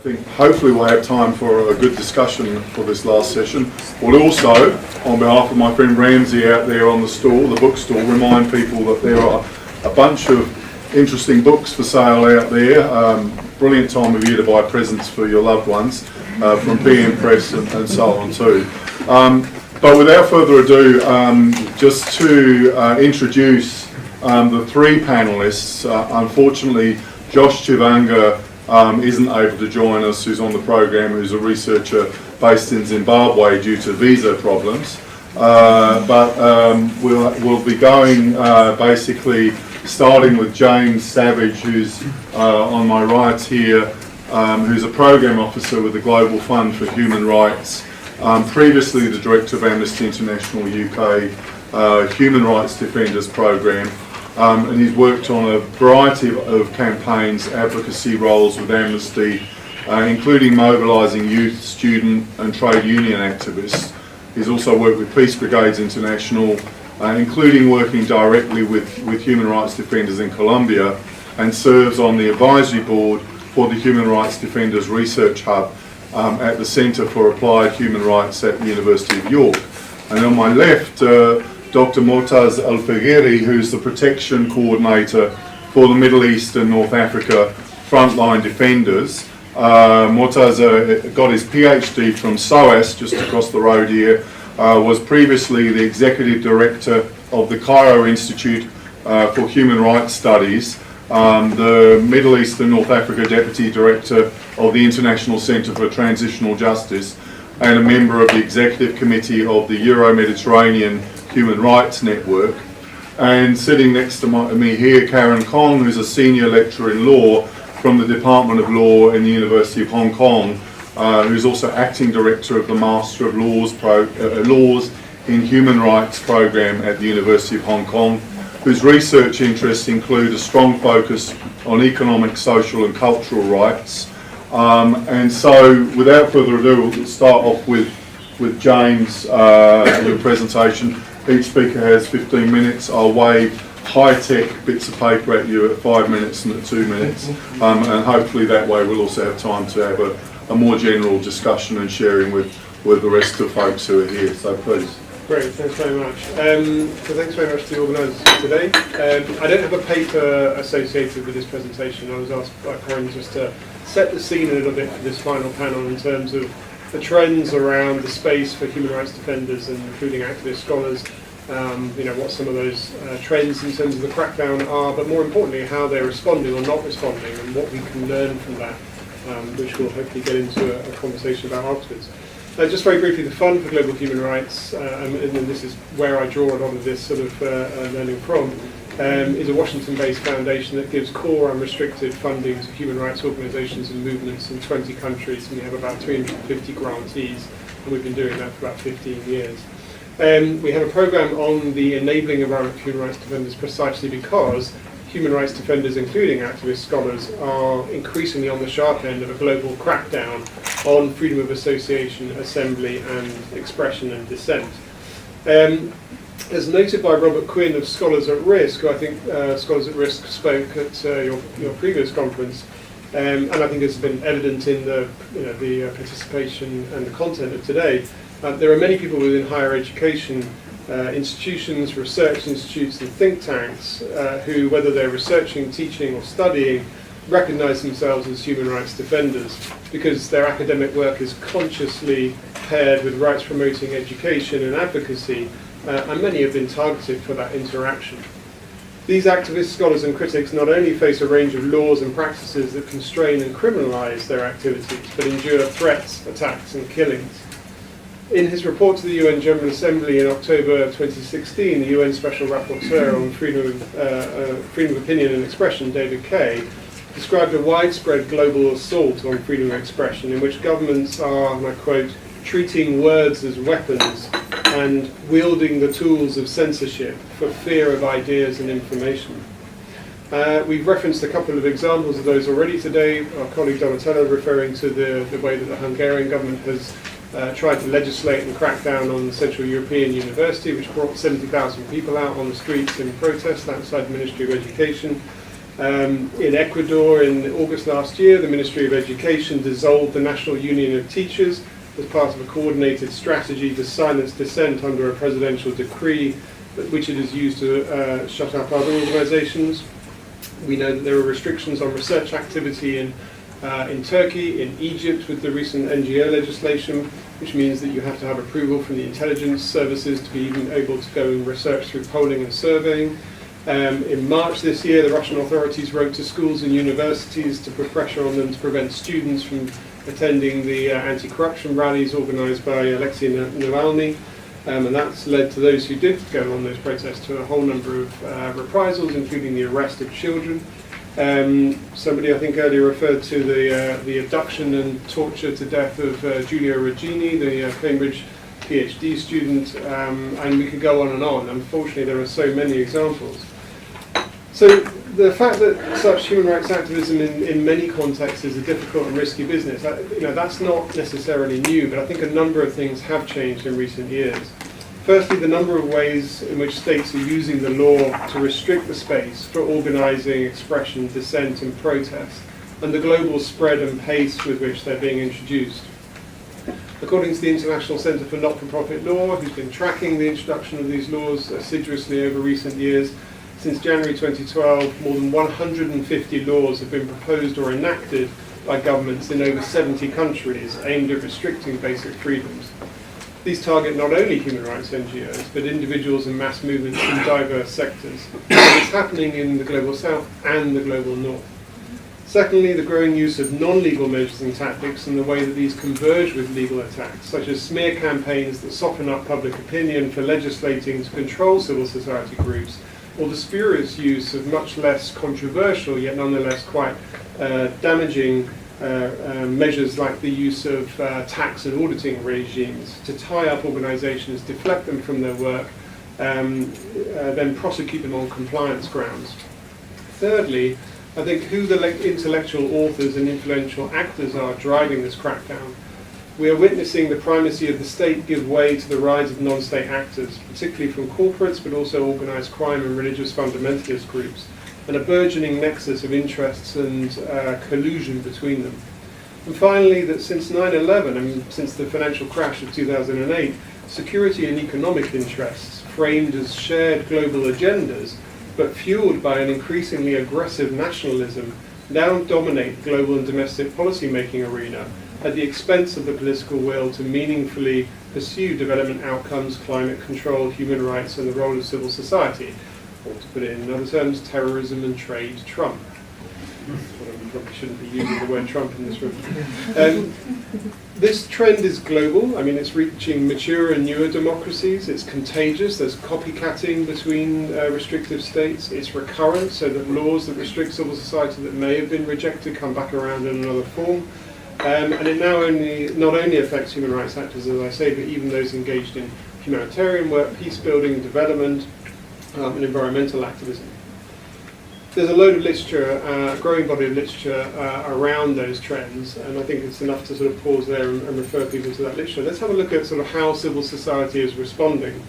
think hopefully we'll have time for a good discussion for this last session. We'll also, on behalf of my friend Ramsey out there on the stall, the bookstall, remind people that there are a bunch of interesting books for sale out there. Brilliant time of year to buy presents for your loved ones, from PM Press and so on too. But without further ado, just to introduce the three panellists. Unfortunately, Josh Chivanga isn't able to join us, who's on the program, who's a researcher based in Zimbabwe due to visa problems. But we'll be going basically starting with James Savage, who's on my right here, who's a program officer with the Global Fund for Human Rights, previously the director of Amnesty International UK Human Rights Defenders program. And he's worked on a variety of campaigns, advocacy roles with Amnesty, including mobilising youth, student and trade union activists. He's also worked with Peace Brigades International, including working directly with human rights defenders in Colombia, and serves on the advisory board for the Human Rights Defenders Research Hub at the Centre for Applied Human Rights at the University of York. And on my left, Dr. Moataz El Fegiery, who's the protection coordinator for the Middle East and North Africa Frontline Defenders. Moataz got his PhD from SOAS, just across the road here, was previously the executive director of the Cairo Institute for Human Rights Studies, the Middle East and North Africa deputy director of the International Centre for Transitional Justice, and a member of the executive committee of the Euro-Mediterranean Human Rights Network. And sitting next to me here, Karen Kong, who's a senior lecturer in law from the Department of Law in the University of Hong Kong, who's also acting director of the Master of Laws in Human Rights program at the University of Hong Kong, whose research interests include a strong focus on economic, social and cultural rights. And so, without further ado, we'll start off with James, your presentation. Each speaker has 15 minutes. I'll wave high-tech bits of paper at you at 5 minutes and at 2 minutes. And hopefully that way we'll also have time to have a more general discussion and sharing with the rest of the folks who are here. So please. Great, thanks very much. So thanks very much to the organisers today. I don't have a paper associated with this presentation. I was asked by Karen just to set the scene a little bit for this final panel in terms of the trends around the space for human rights defenders, and including activist scholars, what some of those trends in terms of the crackdown are, but more importantly how they're responding or not responding and what we can learn from that, which we'll hopefully get into a conversation about afterwards. Just very briefly, the Fund for Global Human Rights, and this is where I draw a lot of this sort of learning from, is a Washington-based foundation that gives core unrestricted funding to human rights organisations and movements in 20 countries, and we have about 350 grantees, and we've been doing that for about 15 years. We have a programme on the enabling environment for human rights defenders precisely because human rights defenders, including activist scholars, are increasingly on the sharp end of a global crackdown on freedom of association, assembly and expression and dissent. As noted by Robert Quinn of Scholars at Risk, who I think Scholars at Risk spoke at your previous conference, and I think it's been evident in the participation and the content of today, there are many people within higher education institutions, research institutes and think tanks who, whether they're researching, teaching or studying, recognise themselves as human rights defenders because their academic work is consciously paired with rights promoting education and advocacy, and many have been targeted for that interaction. These activists, scholars and critics not only face a range of laws and practices that constrain and criminalise their activities, but endure threats, attacks and killings. In his report to the UN General Assembly in October 2016, the UN Special Rapporteur on freedom of opinion and expression, David Kay, described a widespread global assault on freedom of expression in which governments are, and I quote, treating words as weapons and wielding the tools of censorship for fear of ideas and information. We've referenced a couple of examples of those already today. Our colleague Donatello referring to the way that the Hungarian government has tried to legislate and crack down on Central European University, which brought 70,000 people out on the streets in protest outside the Ministry of Education. In Ecuador, in August last year, the Ministry of Education dissolved the National Union of Teachers as part of a coordinated strategy to silence dissent under a presidential decree, which it has used to shut up other organisations. We know that there are restrictions on research activity in Turkey, in Egypt with the recent NGO legislation, which means that you have to have approval from the intelligence services to be even able to go and research through polling and surveying. In March this year, the Russian authorities wrote to schools and universities to put pressure on them to prevent students from attending the anti-corruption rallies organised by Alexei Navalny. And that's led to those who did go on those protests to a whole number of reprisals, including the arrest of children. Somebody I think earlier referred to the abduction and torture to death of Giulio Regini, the Cambridge PhD student, and we could go on and on. Unfortunately, there are so many examples. So the fact that such human rights activism in many contexts is a difficult and risky business, that's not necessarily new, but I think a number of things have changed in recent years. Firstly, the number of ways in which states are using the law to restrict the space for organising, expression, dissent and protest, and the global spread and pace with which they're being introduced. According to the International Centre for Not-for-Profit Law, who's been tracking the introduction of these laws assiduously over recent years, since January 2012, more than 150 laws have been proposed or enacted by governments in over 70 countries aimed at restricting basic freedoms. These target not only human rights NGOs, but individuals and mass movements in diverse sectors. And it's happening in the Global South and the Global North. Secondly, the growing use of non-legal measures and tactics and the way that these converge with legal attacks, such as smear campaigns that soften up public opinion for legislating to control civil society groups, or the spurious use of much less controversial, yet nonetheless quite damaging measures like the use of tax and auditing regimes to tie up organisations, deflect them from their work, then prosecute them on compliance grounds. Thirdly, I think who the intellectual authors and influential actors are driving this crackdown. We are witnessing the primacy of the state give way to the rise of non-state actors, particularly from corporates, but also organised crime and religious fundamentalist groups, and a burgeoning nexus of interests and collusion between them. And finally, that since 9/11 and since the financial crash of 2008, security and economic interests, framed as shared global agendas, but fueled by an increasingly aggressive nationalism, now dominate the global and domestic policy-making arena at the expense of the political will to meaningfully pursue development outcomes, climate control, human rights, and the role of civil society. Or to put it in other terms, terrorism and trade Trump. We probably shouldn't be using the word Trump in this room. This trend is global. I mean, it's reaching mature and newer democracies. It's contagious. There's copycatting between restrictive states. It's recurrent, so that laws that restrict civil society that may have been rejected come back around in another form. And it now not only affects human rights actors, as I say, but even those engaged in humanitarian work, peace building, development, and environmental activism. There's a load of literature, a growing body of literature around those trends, and I think it's enough to sort of pause there and refer people to that literature. Let's have a look at sort of how civil society is responding.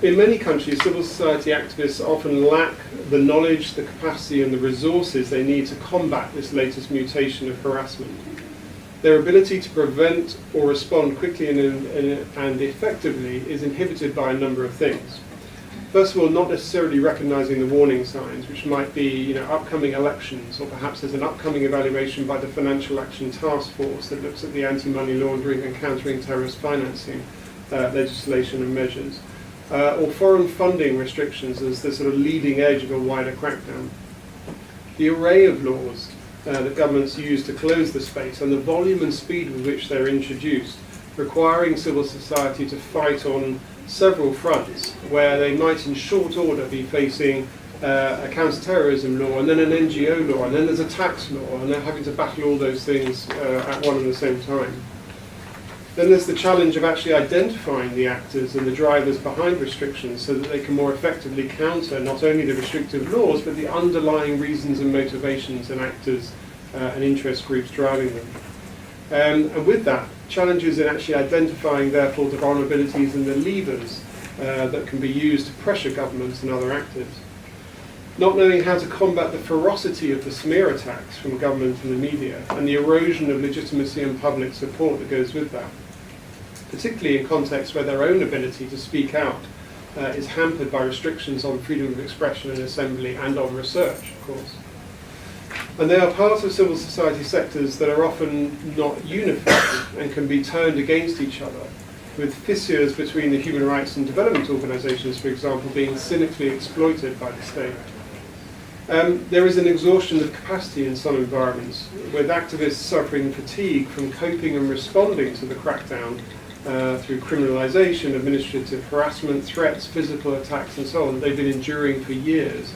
In many countries, civil society activists often lack the knowledge, the capacity, and the resources they need to combat this latest mutation of harassment. Their ability to prevent or respond quickly and effectively is inhibited by a number of things. First of all, not necessarily recognising the warning signs, which might be upcoming elections, or perhaps there's an upcoming evaluation by the Financial Action Task Force that looks at the anti-money laundering and countering terrorist financing legislation and measures, or foreign funding restrictions as the sort of leading edge of a wider crackdown. The array of laws that governments use to close the space and the volume and speed with which they're introduced, requiring civil society to fight on several fronts, where they might in short order be facing a counter-terrorism law and then an NGO law and then there's a tax law, and they're having to battle all those things at one and the same time. Then there's the challenge of actually identifying the actors and the drivers behind restrictions so that they can more effectively counter not only the restrictive laws but the underlying reasons and motivations and actors and interest groups driving them. And with that, challenges in actually identifying therefore the vulnerabilities and the levers that can be used to pressure governments and other actors. not knowing how to combat the ferocity of the smear attacks from government and the media, and the erosion of legitimacy and public support that goes with that, particularly in contexts where their own ability to speak out is hampered by restrictions on freedom of expression and assembly and on research, of course. And they are part of civil society sectors that are often not unified and can be turned against each other, with fissures between the human rights and development organisations, for example, being cynically exploited by the state. There is an exhaustion of capacity in some environments, with activists suffering fatigue from coping and responding to the crackdown through criminalisation, administrative harassment, threats, physical attacks and so on. They've been enduring for years,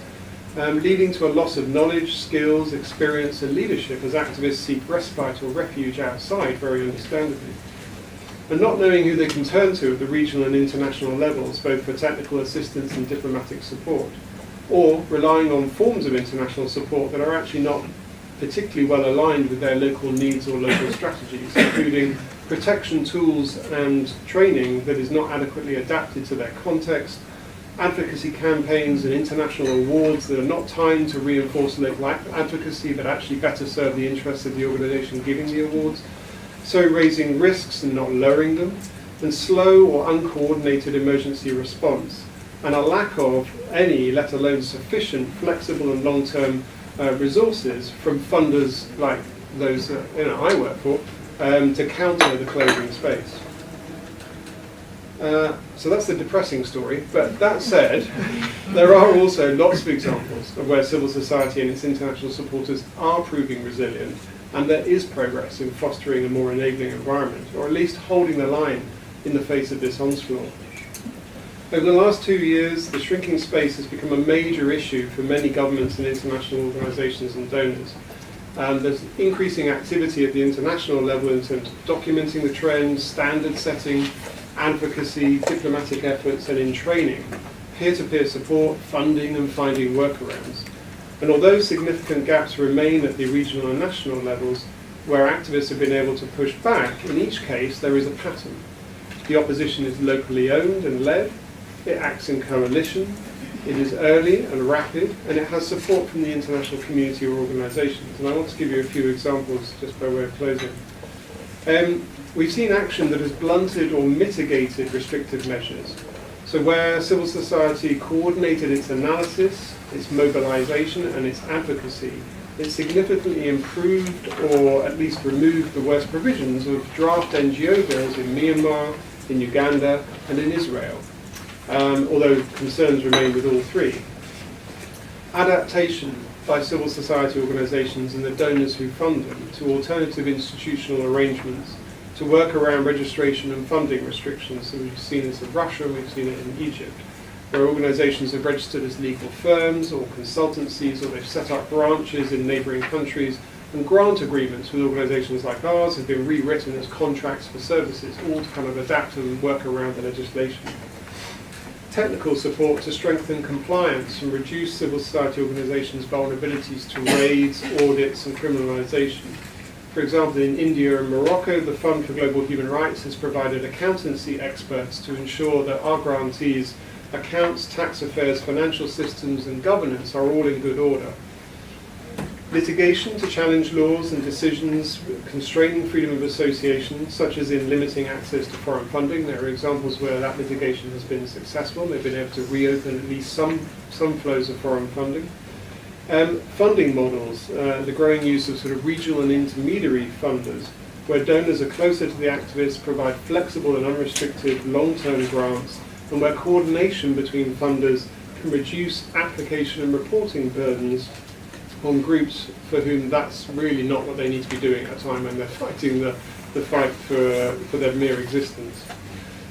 leading to a loss of knowledge, skills, experience and leadership as activists seek respite or refuge outside, very understandably. And not knowing who they can turn to at the regional and international levels, both for technical assistance and diplomatic support, or relying on forms of international support that are actually not particularly well aligned with their local needs or local strategies, including protection tools and training that is not adequately adapted to their context, advocacy campaigns and international awards that are not timed to reinforce local advocacy but actually better serve the interests of the organisation giving the awards, so raising risks and not lowering them, and slow or uncoordinated emergency response, and a lack of any, let alone sufficient, flexible and long-term resources from funders like those I work for to counter the closing space. So that's the depressing story, but that said, there are also lots of examples of where civil society and its international supporters are proving resilient, and there is progress in fostering a more enabling environment, or at least holding the line in the face of this onslaught. Over the last 2 years, the shrinking space has become a major issue for many governments and international organisations and donors. There's increasing activity at the international level in terms of documenting the trends, standard setting, advocacy, diplomatic efforts, and in training, peer-to-peer support, funding, and finding workarounds. And although significant gaps remain at the regional and national levels, where activists have been able to push back, in each case there is a pattern. The opposition is locally owned and led, it acts in coalition, it is early and rapid, and it has support from the international community or organisations. And I want to give you a few examples just by way of closing. We've seen action that has blunted or mitigated restrictive measures. So where civil society coordinated its analysis, its mobilisation and its advocacy, it significantly improved or at least removed the worst provisions of draft NGO bills in Myanmar, in Uganda and in Israel, although concerns remain with all three. Adaptation by civil society organisations and the donors who fund them to alternative institutional arrangements to work around registration and funding restrictions. So we've seen this in Russia, we've seen it in Egypt, where organisations have registered as legal firms or consultancies, or they've set up branches in neighbouring countries, and grant agreements with organisations like ours have been rewritten as contracts for services, all to kind of adapt and work around the legislation. Technical support to strengthen compliance and reduce civil society organisations' vulnerabilities to raids, audits and criminalisation. For example, in India and Morocco, the Fund for Global Human Rights has provided accountancy experts to ensure that our grantees' accounts, tax affairs, financial systems and governance are all in good order. Litigation to challenge laws and decisions constraining freedom of association, such as in limiting access to foreign funding. There are examples where that litigation has been successful. They've been able to reopen at least some flows of foreign funding. Funding models, the growing use of sort of regional and intermediary funders, where donors are closer to the activists, provide flexible and unrestricted long-term grants, and where coordination between funders can reduce application and reporting burdens on groups for whom that's really not what they need to be doing at a time when they're fighting the fight for their mere existence.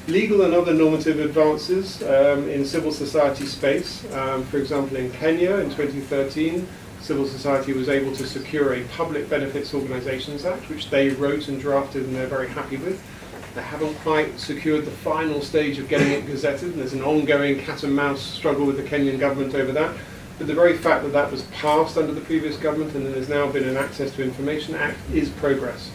Legal and other normative advances in civil society space. For example, in Kenya in 2013, civil society was able to secure a Public Benefits Organisations Act, which they wrote and drafted and they're very happy with. They haven't quite secured the final stage of getting it gazetted, and there's an ongoing cat and mouse struggle with the Kenyan government over that. But the very fact that that was passed under the previous government and there has now been an Access to Information Act is progress.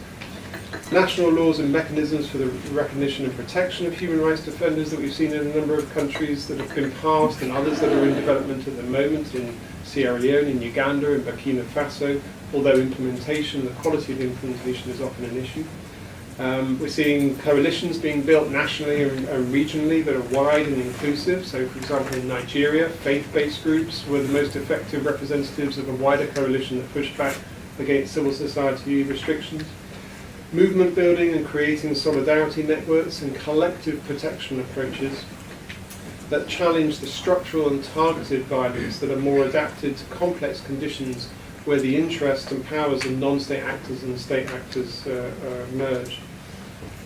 national laws and mechanisms for the recognition and protection of human rights defenders that we've seen in a number of countries that have been passed, and others that are in development at the moment in Sierra Leone, in Uganda, in Burkina Faso, although implementation, the quality of implementation is often an issue. We're seeing coalitions being built nationally and regionally that are wide and inclusive. So, for example, in Nigeria, faith-based groups were the most effective representatives of a wider coalition that pushed back against civil society restrictions. Movement building and creating solidarity networks and collective protection approaches that challenge the structural and targeted violence that are more adapted to complex conditions where the interests and powers of non-state actors and state actors merge.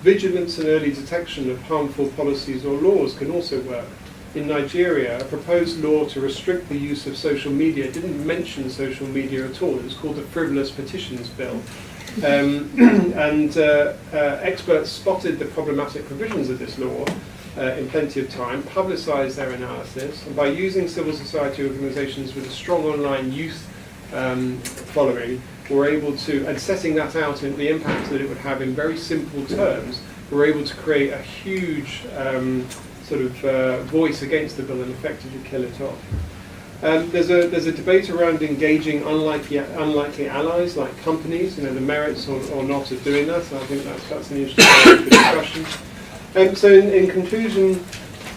Vigilance and early detection of harmful policies or laws can also work. In Nigeria, a proposed law to restrict the use of social media didn't mention social media at all. It was called the Frivolous Petitions Bill. Experts spotted the problematic provisions of this law in plenty of time, publicised their analysis, and by using civil society organisations with a strong online youth following, were able to, and setting that out and the impact that it would have in very simple terms, were able to create a huge voice against the bill and effectively kill it off. There's a debate around engaging unlikely allies like companies, the merits or not of doing that. So I think that's an interesting area for discussion. So in conclusion,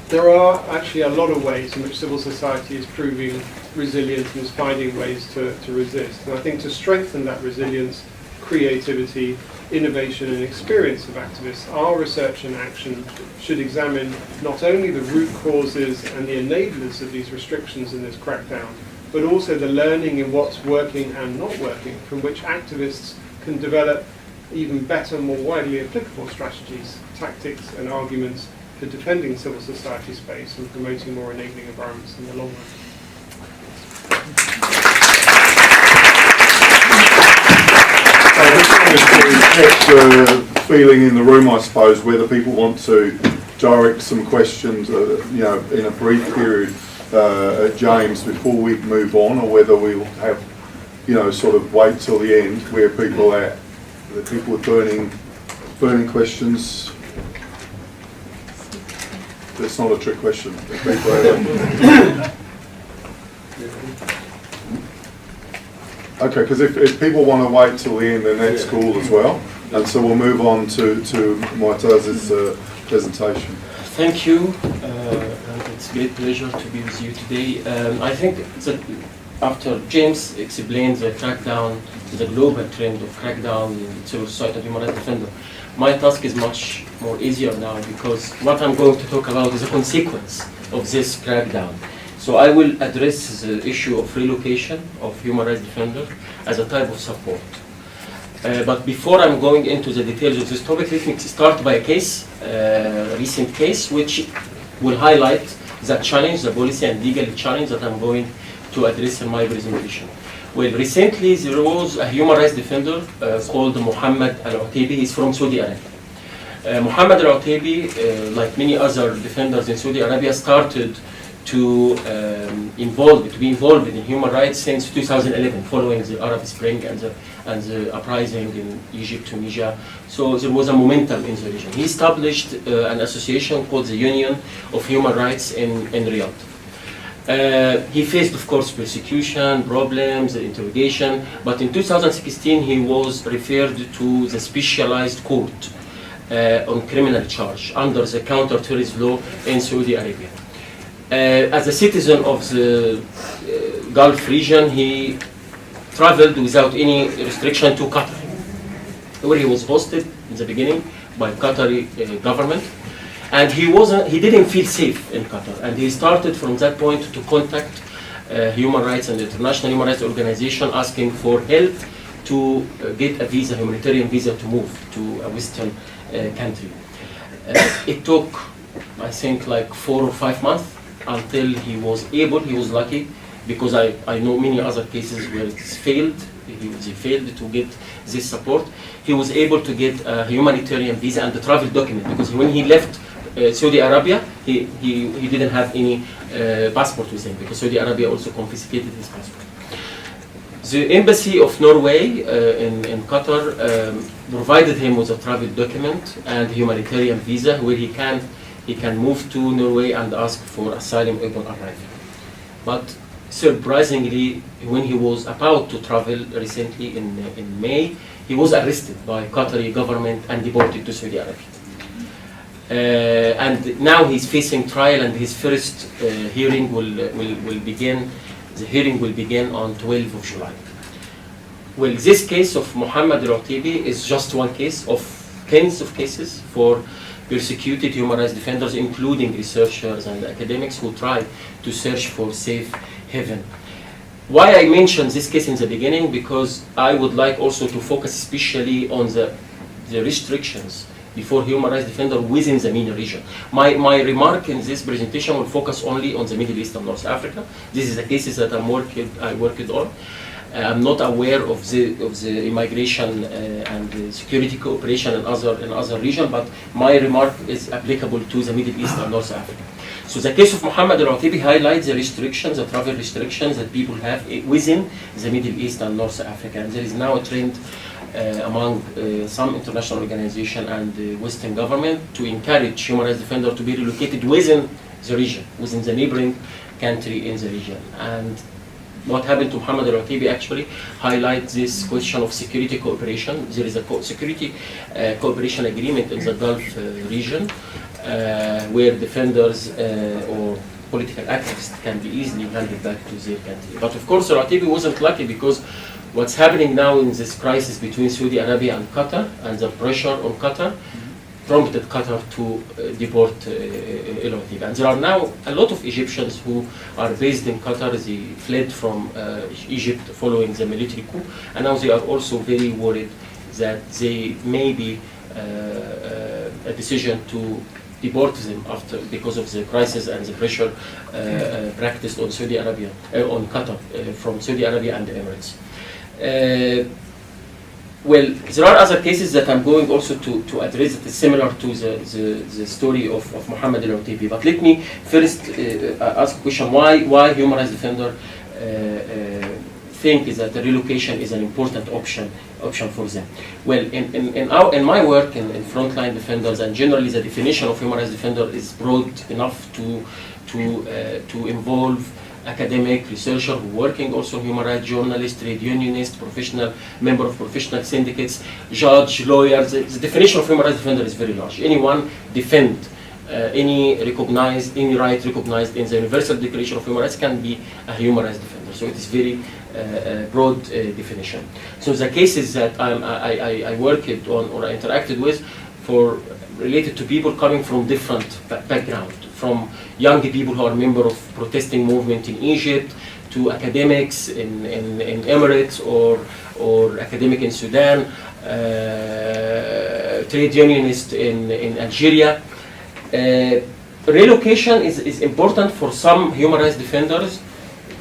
there are actually a lot of ways in which civil society is proving resilient and is finding ways to resist. And I think to strengthen that resilience, creativity, innovation and experience of activists, our research and action should examine not only the root causes and the enablers of these restrictions in this crackdown, but also the learning in what's working and not working, from which activists can develop even better, more widely applicable strategies, tactics and arguments for defending civil society space and promoting more enabling environments in the long run. The feeling in the room, I suppose, whether people want to direct some questions, in a brief period at James before we move on, or whether we'll have, sort of wait till the end where people are at. The people with burning questions. That's not a trick question. Okay, because if people want to wait till the end, then that's cool as well. And so we'll move on to Moataz's presentation. Thank you. And it's a great pleasure to be with you today. I think that after James explained the crackdown, the global trend of crackdown in civil society and human rights defender, my task is much more easier now, because what I'm going to talk about is a consequence of this crackdown. So I will address the issue of relocation of human rights defenders as a type of support. But before I'm going into the details of this topic, let me start by a case, a recent case, which will highlight the challenge, the policy and legal challenge that I'm going to address in my presentation. Well, recently there was a human rights defender called Mohammed Al-Utaibi. He's from Saudi Arabia. Mohammed Al-Utaibi, like many other defenders in Saudi Arabia, started to be involved in human rights since 2011, following the Arab Spring and the uprising in Egypt, Tunisia. So there was a momentum in the region. He established an association called the Union of Human Rights in Riyadh. He faced, of course, persecution, problems, interrogation, but in 2016 he was referred to the specialized court on criminal charge under the counter-terrorism law in Saudi Arabia. As a citizen of the Gulf region, he traveled without any restriction to Qatar, where he was hosted in the beginning by Qatari government. And he didn't feel safe in Qatar, and he started from that point to contact human rights and international human rights organization asking for help to get a visa, humanitarian visa, to move to a Western country. It took, I think, like 4 or 5 months until he was lucky, because I know many other cases where it's failed. He failed to get this support. He was able to get a humanitarian visa and the travel document, because when he left Saudi Arabia, he didn't have any passport with him, because Saudi Arabia also confiscated his passport. The Embassy of Norway in Qatar provided him with a travel document and humanitarian visa where he can move to Norway and ask for asylum upon arrival. But surprisingly, when he was about to travel recently in May, he was arrested by Qatari government and deported to Saudi Arabia. And now he's facing trial, and his first hearing will begin. The hearing will begin on 12th of July. Well, this case of Mohammed Al-Utibi is just one case of tens of cases for persecuted human rights defenders, including researchers and academics who try to search for safe haven. Why I mentioned this case in the beginning, because I would like also to focus especially on the restrictions before human rights defenders within the MENA region. My remark in this presentation will focus only on the Middle East and North Africa. This is the cases that I worked on. I'm not aware of the immigration and the security cooperation in other regions, but my remark is applicable to the Middle East and North Africa. So the case of Mohammed Al-Utibi highlights the restrictions, the travel restrictions that people have within the Middle East and North Africa. And there is now a trend among some international organizations and the Western government to encourage human rights defenders to be relocated within the region, within the neighboring country in the region. And what happened to Mohammed Al-Utibi actually highlights this question of security cooperation. There is a security cooperation agreement in the Gulf region where defenders or political activists can be easily handed back to their country. But of course, Al-Utibi wasn't lucky, because what's happening now in this crisis between Saudi Arabia and Qatar, and the pressure on Qatar, prompted Qatar to deport Al-Utibi. And there are now a lot of Egyptians who are based in Qatar. They fled from Egypt following the military coup, and now they are also very worried that they may be a decision to deport them because of the crisis and the pressure practiced on Saudi Arabia, on Qatar, from Saudi Arabia and the Emirates. Well, there are other cases that I'm going also to address that is similar to the story of Mohammed Al-Utibi. But let me first ask a question: why human rights defenders think that the relocation is an important option for them? Well, in my work in Frontline Defenders, and generally the definition of human rights defender is broad enough to involve academic, researcher who working also in human rights, journalist, trade unionist, professional, member of professional syndicates, judge, lawyer. The definition of human rights defender is very large. Anyone defend any right recognized in the Universal Declaration of Human Rights can be a human rights defender. So it is very broad definition. So the cases that I worked on or I interacted with related to people coming from different backgrounds, from young people who are members of protesting movement in Egypt, to academics in Emirates or academic in Sudan, trade unionist in Algeria. Relocation is important for some human rights defenders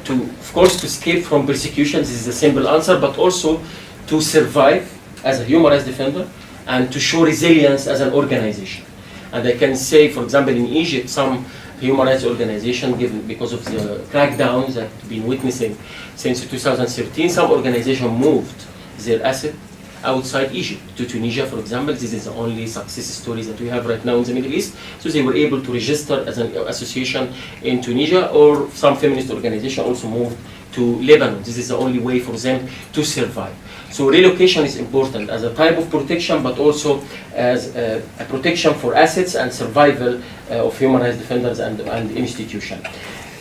to, of course, to escape from persecution. This is a simple answer, but also to survive as a human rights defender and to show resilience as an organization. And I can say, for example, in Egypt, some human rights organizations, given because of the crackdowns that have been witnessing since 2013, some organizations moved their assets outside Egypt, to Tunisia, for example. This is the only success story that we have right now in the Middle East. So they were able to register as an association in Tunisia, or some feminist organization also moved to Lebanon. This is the only way for them to survive. So relocation is important as a type of protection, but also as a protection for assets and survival of human rights defenders and institutions.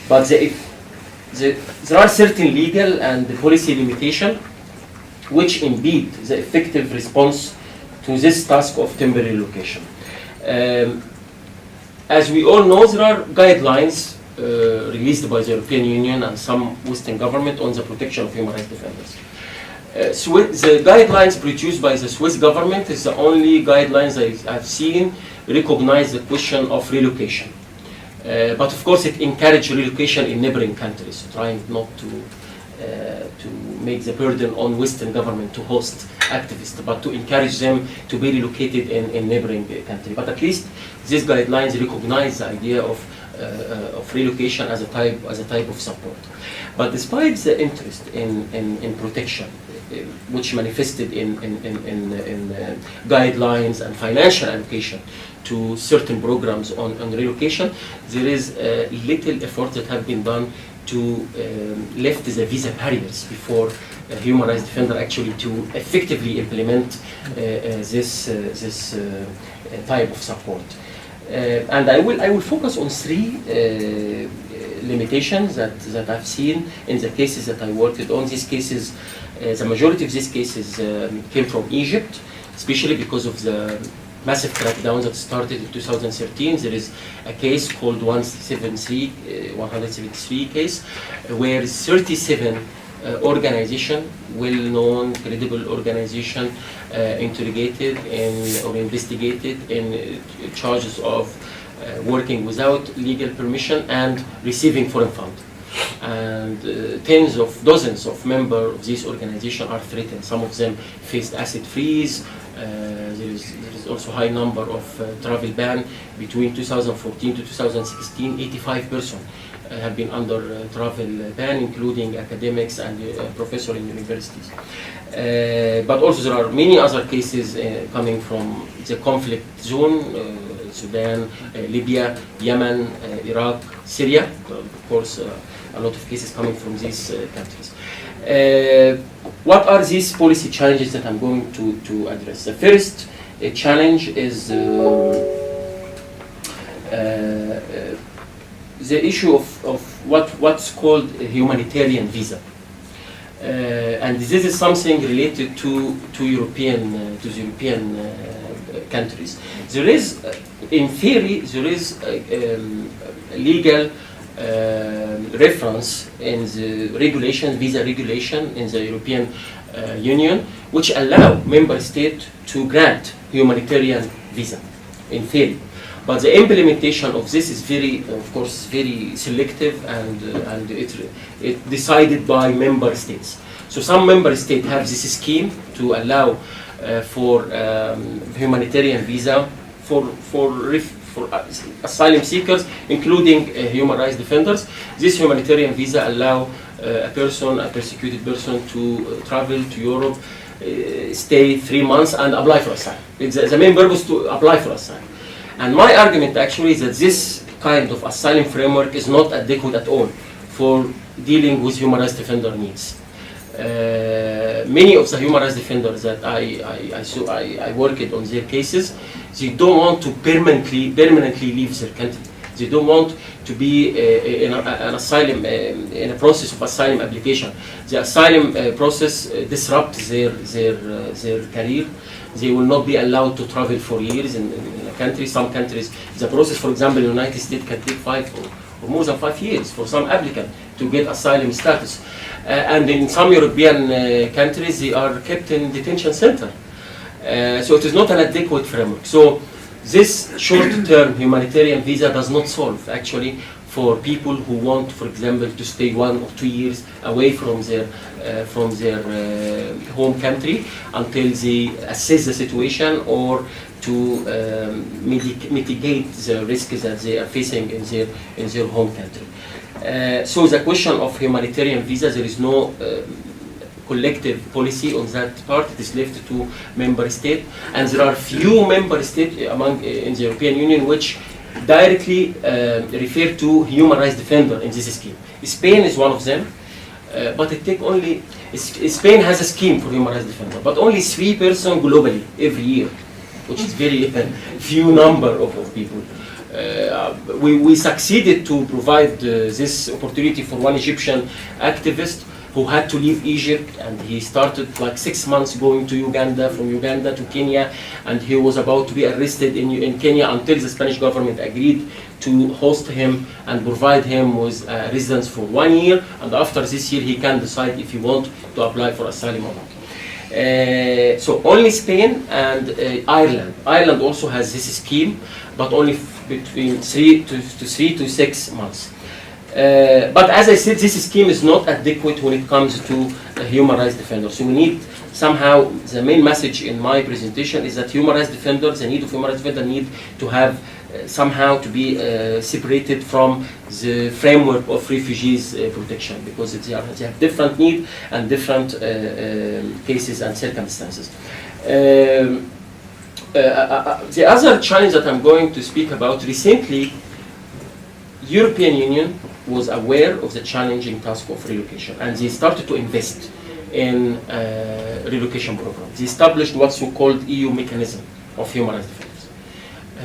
But there are certain legal and policy limitations which impede the effective response to this task of temporary relocation. As we all know, there are guidelines released by the European Union and some Western government on the protection of human rights defenders. The guidelines produced by the Swiss government is the only guidelines I've seen recognize the question of relocation. But of course it encourages relocation in neighboring countries, trying not to make the burden on Western government to host activists, but to encourage them to be relocated in neighboring countries. But at least these guidelines recognize the idea of relocation as a type of support. But despite the interest in protection, which manifested in guidelines and financial allocation to certain programs on relocation, there is little effort that have been done to lift the visa barriers before a human rights defender actually to effectively implement this type of support. And I will focus on three limitations that I've seen in the cases that I worked on. These cases, the majority of these cases came from Egypt, especially because of the massive crackdown that started in 2013. There is a case called 173 case, where 37 organization, well-known, credible organization, interrogated or investigated in charges of working without legal permission and receiving foreign fund. And dozens of members of this organization are threatened. Some of them faced asset freeze. There is also high number of travel ban between 2014 to 2016. 85 persons have been under travel ban, including academics and professors in universities. But also there are many other cases coming from the conflict zone, Sudan, Libya, Yemen, Iraq, Syria. Of course, a lot of cases coming from these countries. What are these policy challenges that I'm going to address? The first challenge is the issue of what's called a humanitarian visa. And this is something related to the European countries. There is, in theory, there is a legal reference in the regulation, visa regulation in the European Union, which allow member states to grant humanitarian visa, in theory. But the implementation of this is of course, very selective, and it decided by member states. So some member states have this scheme to allow for humanitarian visa for asylum seekers, including human rights defenders. This humanitarian visa allow a persecuted person to travel to Europe, stay 3 months and apply for asylum. It's the main purpose to apply for asylum. And my argument actually is that this kind of asylum framework is not adequate at all for dealing with human rights defender needs. Many of the human rights defenders that I worked on their cases, they don't want to permanently leave their country. They don't want to be in an asylum in a process of asylum application. The asylum process disrupts their career. They will not be allowed to travel for years in a country. Some countries, the process, for example, in the United States can take 5 or more than 5 years for some applicant to get asylum status. And in some European countries, they are kept in detention center. So it is not an adequate framework. So this short-term humanitarian visa does not solve actually for people who want, for example, to stay 1 or 2 years away from their home country until they assess the situation or to mitigate the risks that they are facing in their home country. So the question of humanitarian visa, there is no collective policy on that part. It is left to member states, and there are few member states in the European Union which directly refer to human rights defender in this scheme. Spain is one of them, but it take only Spain has a scheme for human rights defender, but only 3 persons globally every year, which is very few number of people. We succeeded to provide this opportunity for one Egyptian activist who had to leave Egypt, and he started like 6 months going to Uganda, from Uganda to Kenya, and he was about to be arrested in Kenya until the Spanish government agreed to host him and provide him with residence for 1 year, and after this year he can decide if he wants to apply for asylum or not. So only Spain and Ireland. Ireland also has this scheme, but only between 3 to 6 months. But as I said, this scheme is not adequate when it comes to human rights defenders. So we need somehow, the main message in my presentation is that human rights defenders, the need of human rights defenders need to have somehow to be separated from the framework of refugees protection, because they have different needs and different cases and circumstances. The other challenge that I'm going to speak about, recently, European Union was aware of the challenging task of relocation, and they started to invest in relocation programs. They established what's so-called EU mechanism of human rights defenders,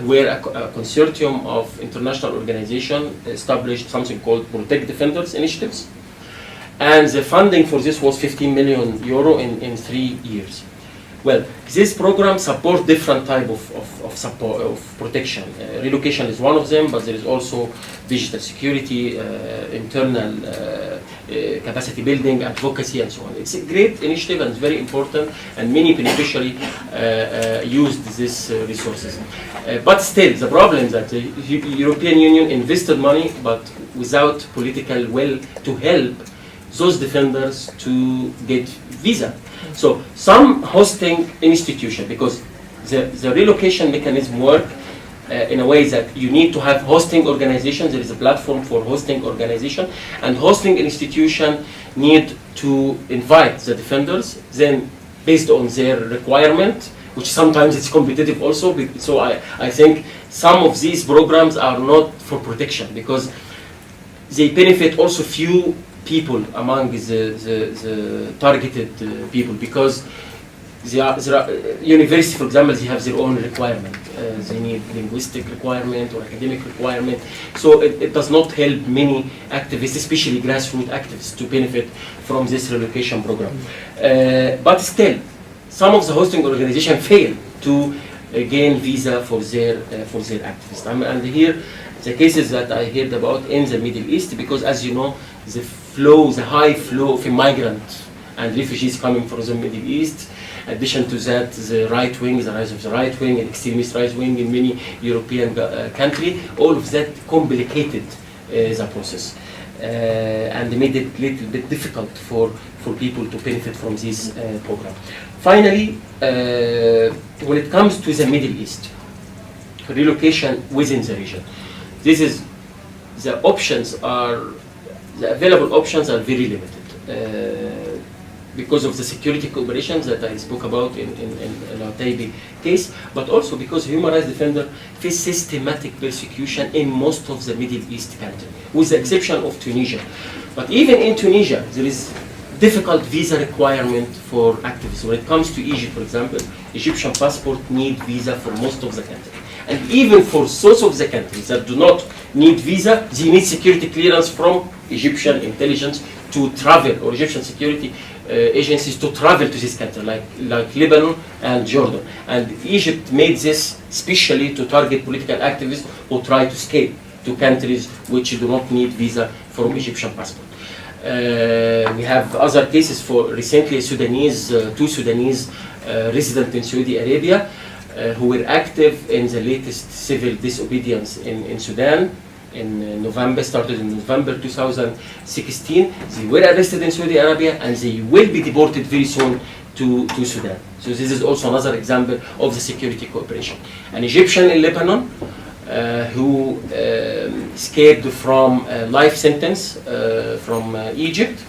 where a consortium of international organizations established something called Protect Defenders initiatives, and the funding for this was 15 million euro in 3 years. Well, this program supports different type of support of protection. Relocation is one of them, but there is also digital security, internal capacity building, advocacy, and so on. It's a great initiative and very important, and many beneficiaries used these resources. But still, the problem is that the European Union invested money, but without political will to help those defenders to get visa. So some hosting institution, because the relocation mechanism work in a way that you need to have hosting organizations. There is a platform for hosting organization, and hosting institution need to invite the defenders, then based on their requirement, which sometimes it's competitive also. So I think some of these programs are not for protection, because they benefit also few people among the targeted people, because there are universities, for example, they have their own requirement. They need linguistic requirement or academic requirement. So it does not help many activists, especially grassroots activists, to benefit from this relocation program. But still, some of the hosting organizations fail to gain visa for their activists. And here, the cases that I heard about in the Middle East, because as you know, the high flow of migrants and refugees coming from the Middle East. In addition to that, the right wing, the rise of the right wing and extremist right wing in many European countries, all of that complicated the process and made it a little bit difficult for people to benefit from this program. Finally, when it comes to the Middle East, relocation within the region, the available options are very limited. Because of the security cooperations that I spoke about in our Taibi case, but also because human rights defenders face systematic persecution in most of the Middle East countries, with the exception of Tunisia. But even in Tunisia, there is difficult visa requirement for activists. When it comes to Egypt, for example, Egyptian passport need visa for most of the country. And even for those of the countries that do not need visa, they need security clearance from Egyptian intelligence to travel, or Egyptian security agencies to travel to this country, like Lebanon and Jordan. And Egypt made this especially to target political activists who try to escape to countries which do not need visa from Egyptian passport. We have other cases for recently two Sudanese residents in Saudi Arabia who were active in the latest civil disobedience in Sudan. Started in November 2016. They were arrested in Saudi Arabia and they will be deported very soon to Sudan. So this is also another example of the security cooperation. An Egyptian in Lebanon who escaped from a life sentence from Egypt,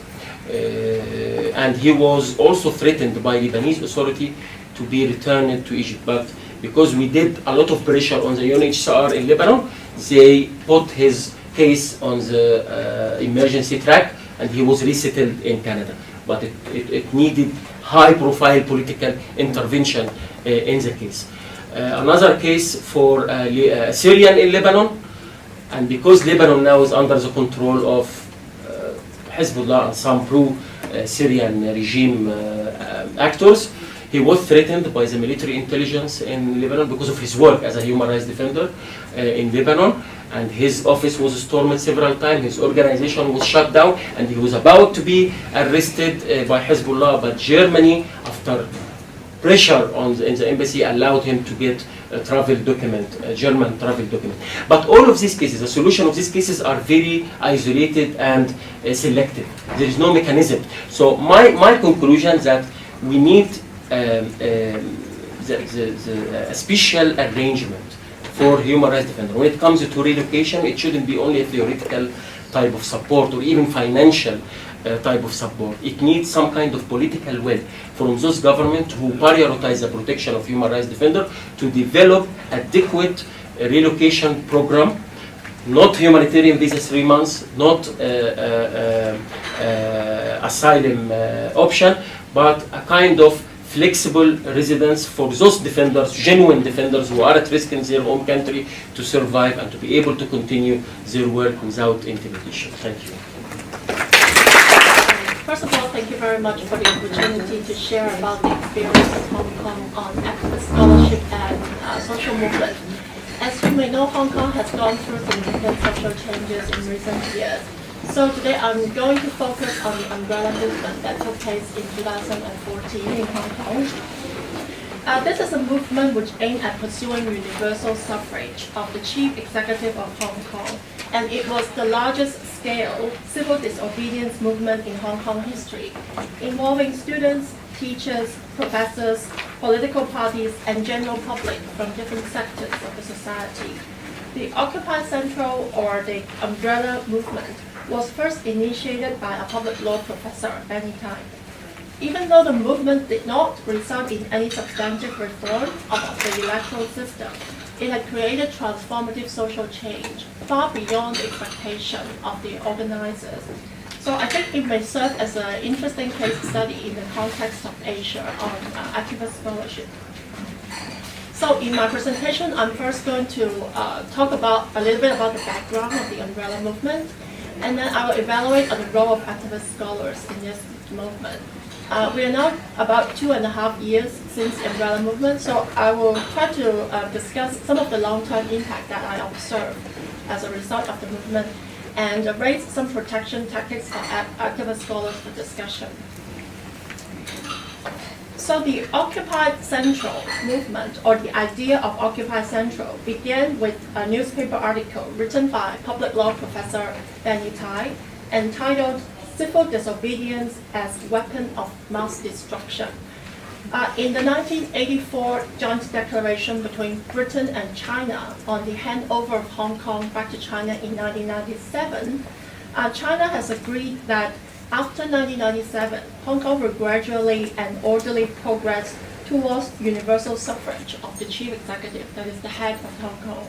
and he was also threatened by Lebanese authority to be returned to Egypt. But because we did a lot of pressure on the UNHCR in Lebanon, they put his case on the emergency track and he was resettled in Canada. But it needed high-profile political intervention in the case. Another case for a Syrian in Lebanon, and because Lebanon now is under the control of Hezbollah and some pro-Syrian regime actors, he was threatened by the military intelligence in Lebanon because of his work as a human rights defender in Lebanon, and his office was stormed several times, his organization was shut down, and he was about to be arrested by Hezbollah, but Germany, after pressure in the embassy, allowed him to get a travel document, a German travel document. But all of these cases, the solution of these cases are very isolated and selective. There is no mechanism. So my conclusion is that we need a special arrangement for human rights defenders. When it comes to relocation, it shouldn't be only a theoretical type of support or even financial type of support. It needs some kind of political will from those governments who prioritize the protection of human rights defenders to develop adequate relocation program, not humanitarian visa 3 months, not asylum option, but a kind of flexible residence for those defenders, genuine defenders who are at risk in their home country to survive and to be able to continue their work without intimidation. Thank you. First of all, thank you very much for the opportunity to share about the experience of Hong Kong on activist scholarship and social movement. As you may know, Hong Kong has gone through significant social changes in recent years. So today I'm going to focus on the umbrella movement that took place in 2014 in Hong Kong. This is a movement which aimed at pursuing universal suffrage of the chief executive of Hong Kong, and it was the largest scale civil disobedience movement in Hong Kong history, involving students, teachers, professors, political parties, and general public from different sectors of the society. The Occupy Central, or the umbrella movement, was first initiated by a public law professor, Bennett. Even though the movement did not result in any substantive reform of the electoral system, it had created transformative social change far beyond the expectation of the organizers. So I think it may serve as an interesting case study in the context of Asia on activist scholarship. So in my presentation, I'm first going to talk about a little bit about the background of the umbrella movement, and then I will evaluate on the role of activist scholars in this movement. We are now about 2.5 years since the umbrella movement, so I will try to discuss some of the long-term impact that I observed as a result of the movement and raise some protection tactics for activist scholars for discussion. So the Occupy Central movement, or the idea of Occupy Central, began with a newspaper article written by public law professor Bennett entitled Civil Disobedience as Weapon of Mass Destruction. In the 1984 joint declaration between Britain and China on the handover of Hong Kong back to China in 1997, China has agreed that after 1997, Hong Kong will gradually and orderly progress towards universal suffrage of the chief executive, that is the head of Hong Kong.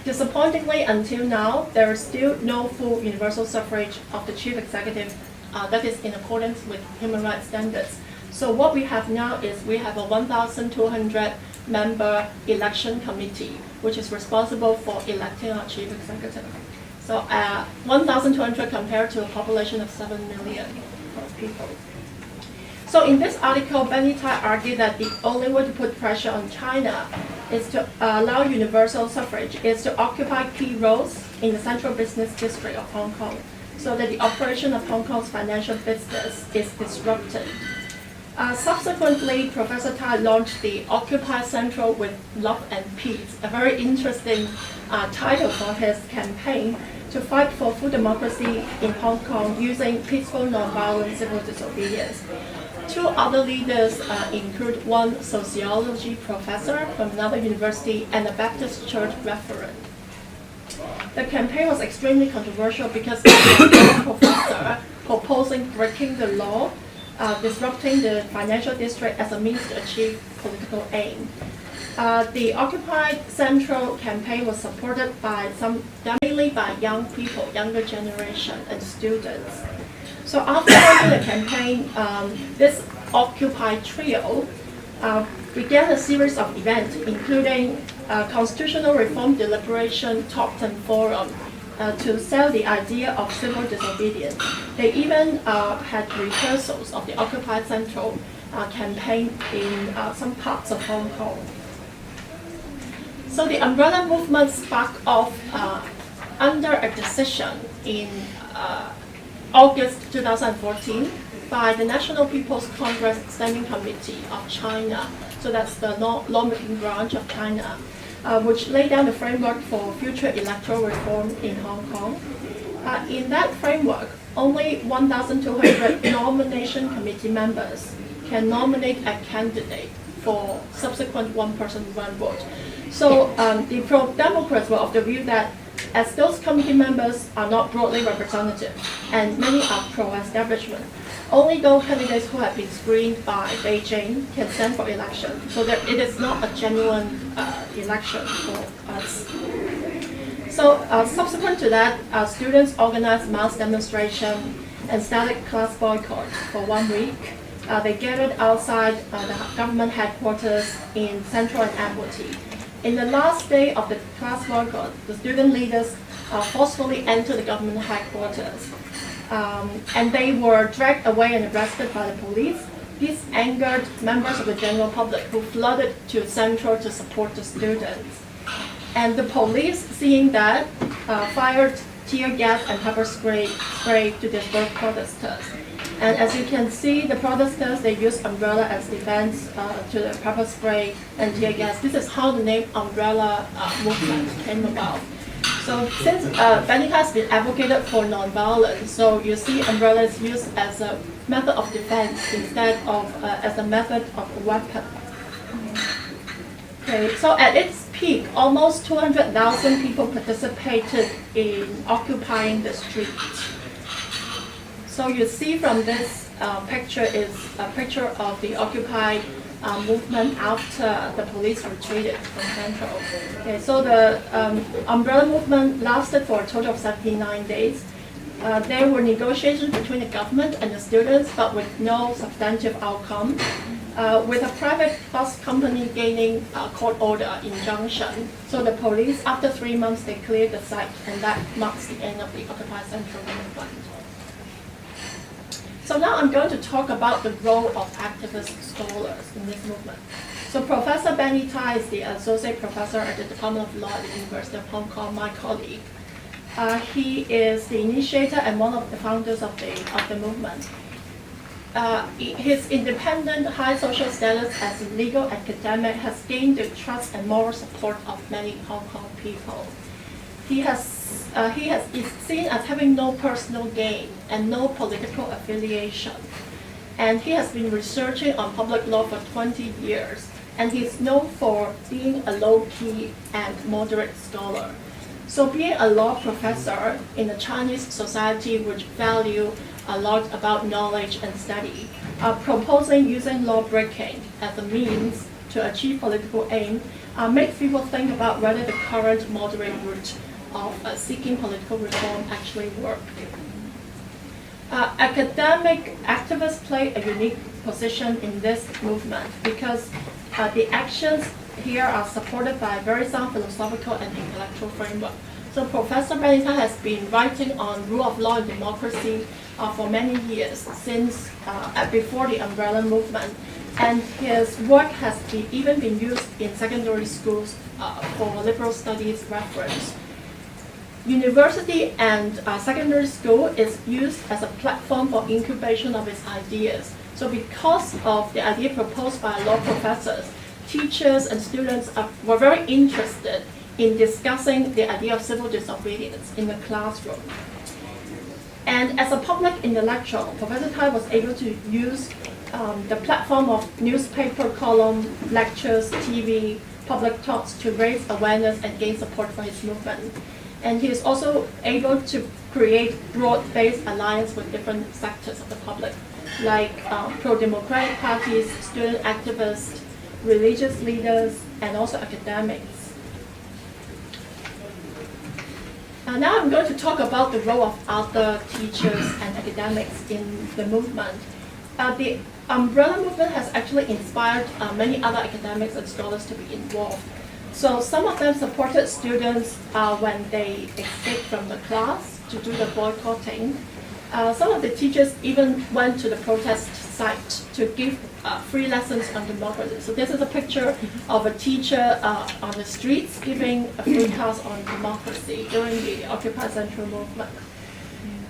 Disappointingly, until now, there is still no full universal suffrage of the chief executive that is in accordance with human rights standards. So what we have now is we have a 1,200 member election committee, which is responsible for electing our chief executive. So 1,200 compared to a population of 7 million people. So in this article, Bennett argued that the only way to put pressure on China is to allow universal suffrage, is to occupy key roles in the central business district of Hong Kong, so that the operation of Hong Kong's financial business is disrupted. Subsequently, Professor Tai launched the Occupy Central with Love and Peace, a very interesting title for his campaign to fight for full democracy in Hong Kong using peaceful, non-violent civil disobedience. Two other leaders include one sociology professor from another university and a Baptist church reverend. The campaign was extremely controversial because the professor proposing breaking the law, disrupting the financial district as a means to achieve political aim. The Occupy Central campaign was supported by mainly by young people, younger generation, and students. So after launching the campaign, this Occupy trio began a series of events, including constitutional reform deliberation talk and forum to sell the idea of civil disobedience. They even had rehearsals of the Occupy Central campaign in some parts of Hong Kong. So the umbrella movement sparked off under a decision in August 2014 by the National People's Congress Standing Committee of China. So that's the lawmaking branch of China, which laid down the framework for future electoral reform in Hong Kong. In that framework, only 1,200 nomination committee members can nominate a candidate for subsequent one-person, one vote. So the pro-democrats were of the view that as those committee members are not broadly representative and many are pro-establishment, only those candidates who have been screened by Beijing can stand for election. So that it is not a genuine election for us. So subsequent to that, students organized mass demonstration and started class boycott for 1 week. They gathered outside the government headquarters in Central and Admiralty. In the last day of the class boycott, the student leaders forcefully entered the government headquarters. And they were dragged away and arrested by the police. This angered members of the general public who flooded to Central to support the students. And the police, seeing that, fired tear gas and pepper spray to disperse protesters. And as you can see, the protesters, they used umbrella as defense to the pepper spray and tear gas. This is how the name umbrella movement came about. So since Bennett has been advocated for nonviolence, so you see umbrella is used as a method of defense instead of as a method of a weapon. Okay, so at its peak, almost 200,000 people participated in occupying the streets. So you see from this picture is a picture of the Occupy movement after the police retreated from Central. Okay, so the umbrella movement lasted for a total of 79 days. There were negotiations between the government and the students, but with no substantive outcome. With a private bus company gaining court order injunction. So the police, after 3 months, they cleared the site, and that marks the end of the Occupy Central movement. So now I'm going to talk about the role of activist scholars in this movement. So Professor Benny Tai is the associate professor at the Department of Law at the University of Hong Kong, my colleague. He is the initiator and one of the founders of the movement. His independent high social status as a legal academic has gained the trust and moral support of many Hong Kong people. He is seen as having no personal gain and no political affiliation. And he has been researching on public law for 20 years. And he's known for being a low-key and moderate scholar. So being a law professor in a Chinese society which value a lot about knowledge and study, proposing using law breaking as a means to achieve political aim makes people think about whether the current moderate route of seeking political reform actually work. Academic activists play a unique position in this movement because the actions here are supported by a very sound philosophical and intellectual framework. So Professor Bennett has been writing on rule of law and democracy for many years, since before the umbrella movement. And his work has even been used in secondary schools for liberal studies reference. University and secondary school is used as a platform for incubation of its ideas. So because of the idea proposed by law professors, teachers and students were very interested in discussing the idea of civil disobedience in the classroom. And as a public intellectual, Professor Tai was able to use the platform of newspaper column, lectures, TV, public talks to raise awareness and gain support for his movement. And he is also able to create broad-based alliance with different sectors of the public, like pro-democratic parties, student activists, religious leaders, and also academics. Now I'm going to talk about the role of other teachers and academics in the movement. The umbrella movement has actually inspired many other academics and scholars to be involved. So some of them supported students when they escaped from the class to do the boycotting. Some of the teachers even went to the protest site to give free lessons on democracy. So this is a picture of a teacher on the streets giving a free class on democracy during the Occupy Central movement.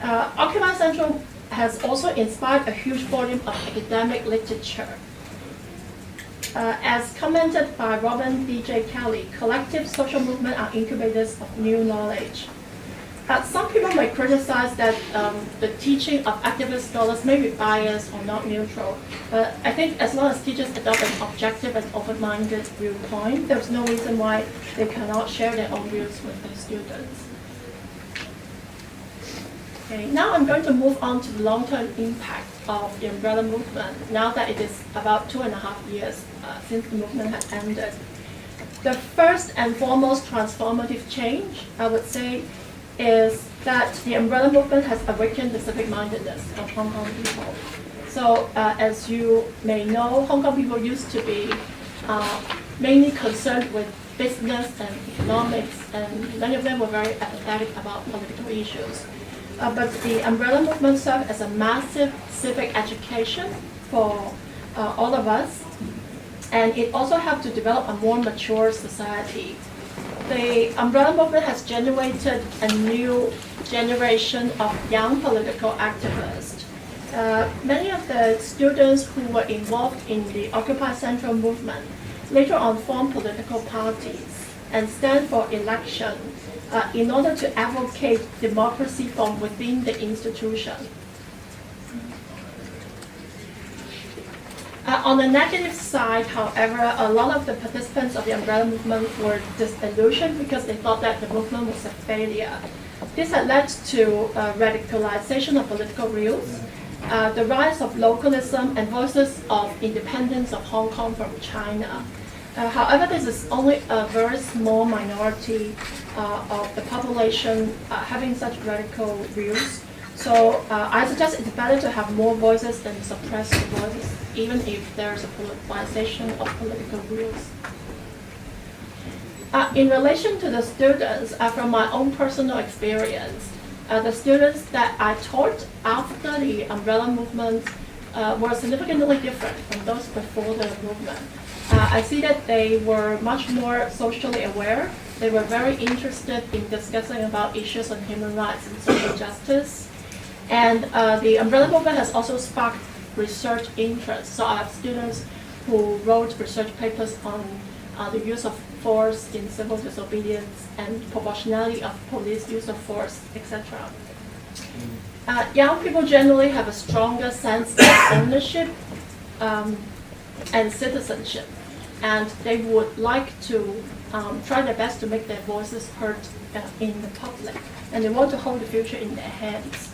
Occupy Central has also inspired a huge volume of academic literature. As commented by Robin D.J. Kelly, collective social movements are incubators of new knowledge. Some people may criticize that the teaching of activist scholars may be biased or not neutral, but I think as long as teachers adopt an objective and open-minded viewpoint, there's no reason why they cannot share their own views with their students. Okay, now I'm going to move on to the long-term impact of the umbrella movement, now that it is about 2.5 years since the movement had ended. The first and foremost transformative change, I would say, is that the umbrella movement has awakened the civic mindedness of Hong Kong people. So as you may know, Hong Kong people used to be mainly concerned with business and economics, and many of them were very apathetic about political issues. But the umbrella movement served as a massive civic education for all of us, and it also helped to develop a more mature society. The umbrella movement has generated a new generation of young political activists. Many of the students who were involved in the Occupy Central movement later on formed political parties and stand for election in order to advocate democracy from within the institution. On the negative side, however, a lot of the participants of the umbrella movement were disillusioned because they thought that the movement was a failure. This had led to radicalization of political views, the rise of localism and voices of independence of Hong Kong from China. However, this is only a very small minority of the population having such radical views. So I suggest it's better to have more voices than suppress the voices, even if there's a politicization of political views. In relation to the students, from my own personal experience, the students that I taught after the umbrella movement were significantly different from those before the movement. I see that they were much more socially aware. They were very interested in discussing about issues on human rights and social justice. And the umbrella movement has also sparked research interest. So I have students who wrote research papers on the use of force in civil disobedience and proportionality of police use of force, etc. Young people generally have a stronger sense of ownership and citizenship, and they would like to try their best to make their voices heard in the public, and they want to hold the future in their hands.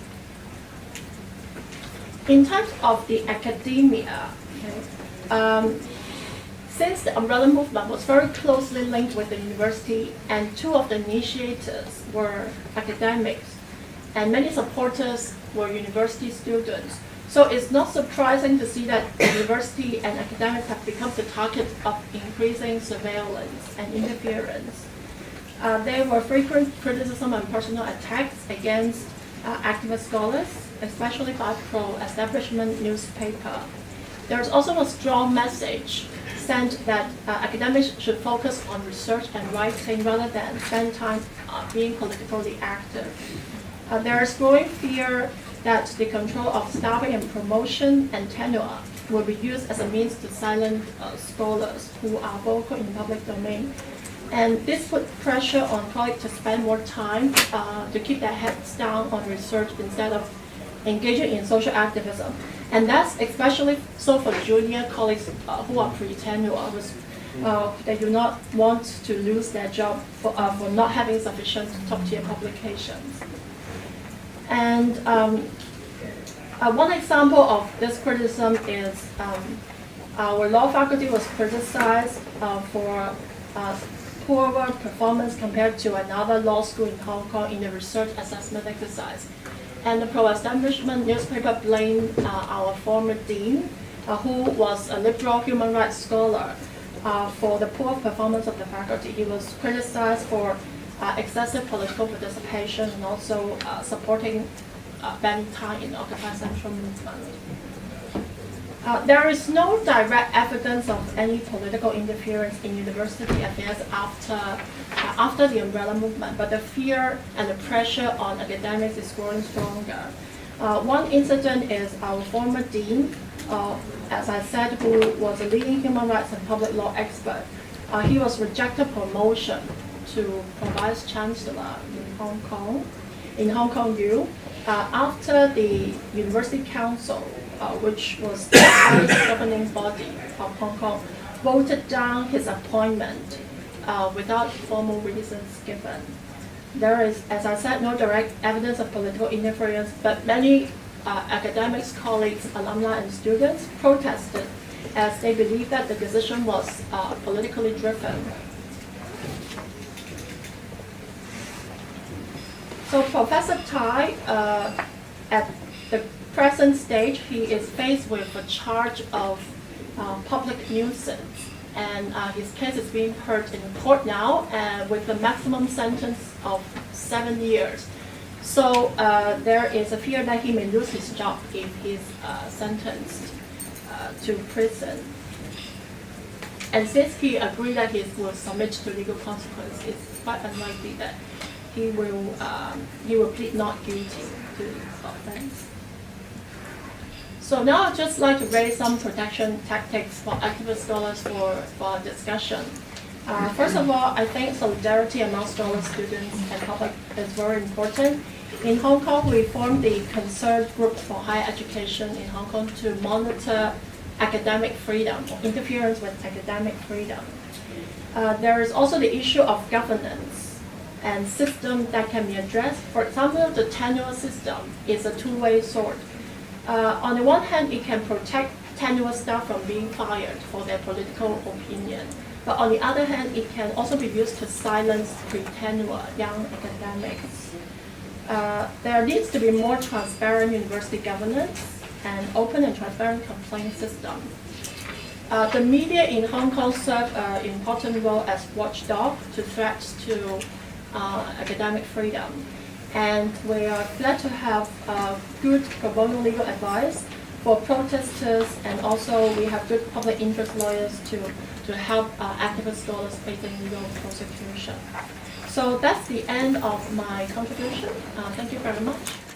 In terms of the academia, okay, since the umbrella movement was very closely linked with the university, and two of the initiators were academics, and many supporters were university students, so it's not surprising to see that university and academics have become the target of increasing surveillance and interference. There were frequent criticism and personal attacks against activist scholars, especially by pro-establishment newspaper. There's also a strong message sent that academics should focus on research and writing rather than spend time being politically active. There is growing fear that the control of staffing and promotion and tenure will be used as a means to silence scholars who are vocal in the public domain. And this put pressure on colleagues to spend more time to keep their heads down on research instead of engaging in social activism. And that's especially so for junior colleagues who are pre-tenure. They do not want to lose their job for not having sufficient top-tier publications. And one example of this criticism is our law faculty was criticized for poorer performance compared to another law school in Hong Kong in the research assessment exercise. And the pro-establishment newspaper blamed our former dean, who was a liberal human rights scholar, for the poor performance of the faculty. He was criticized for excessive political participation and also supporting Bennett in the Occupy Central movement. There is no direct evidence of any political interference in university affairs after the umbrella movement, but the fear and the pressure on academics is growing stronger. One incident is our former dean, as I said, who was a leading human rights and public law expert. He was rejected promotion to vice chancellor in Hong Kong. in Hong Kong U, after the University Council, which was the highest governing body of Hong Kong, voted down his appointment without formal reasons given. There is, as I said, no direct evidence of political interference, but many academics, colleagues, alumni, and students protested as they believed that the decision was politically driven. So Professor Tai, at the present stage, he is faced with a charge of public nuisance, and his case is being heard in court now with the maximum sentence of 7 years. So there is a fear that he may lose his job if he's sentenced to prison. And since he agreed that he will submit to legal consequences, it's quite unlikely that he will plead not guilty to the offense. So now I'd just like to raise some protection tactics for activist scholars for discussion. First of all, I think solidarity among scholar students and public is very important. In Hong Kong, we formed the Concerned Group for Higher Education in Hong Kong to monitor academic freedom, or interference with academic freedom. There is also the issue of governance and system that can be addressed. For example, the tenure system is a two-way sword. On the one hand, it can protect tenure staff from being fired for their political opinion. But on the other hand, it can also be used to silence pre-tenure young academics. There needs to be more transparent university governance and open and transparent complaint system. The media in Hong Kong serve an important role as watchdog to threats to academic freedom. And we are glad to have good pro bono legal advice for protesters, and also we have good public interest lawyers to help activist scholars facing legal prosecution. So that's the end of my contribution. Thank you very much.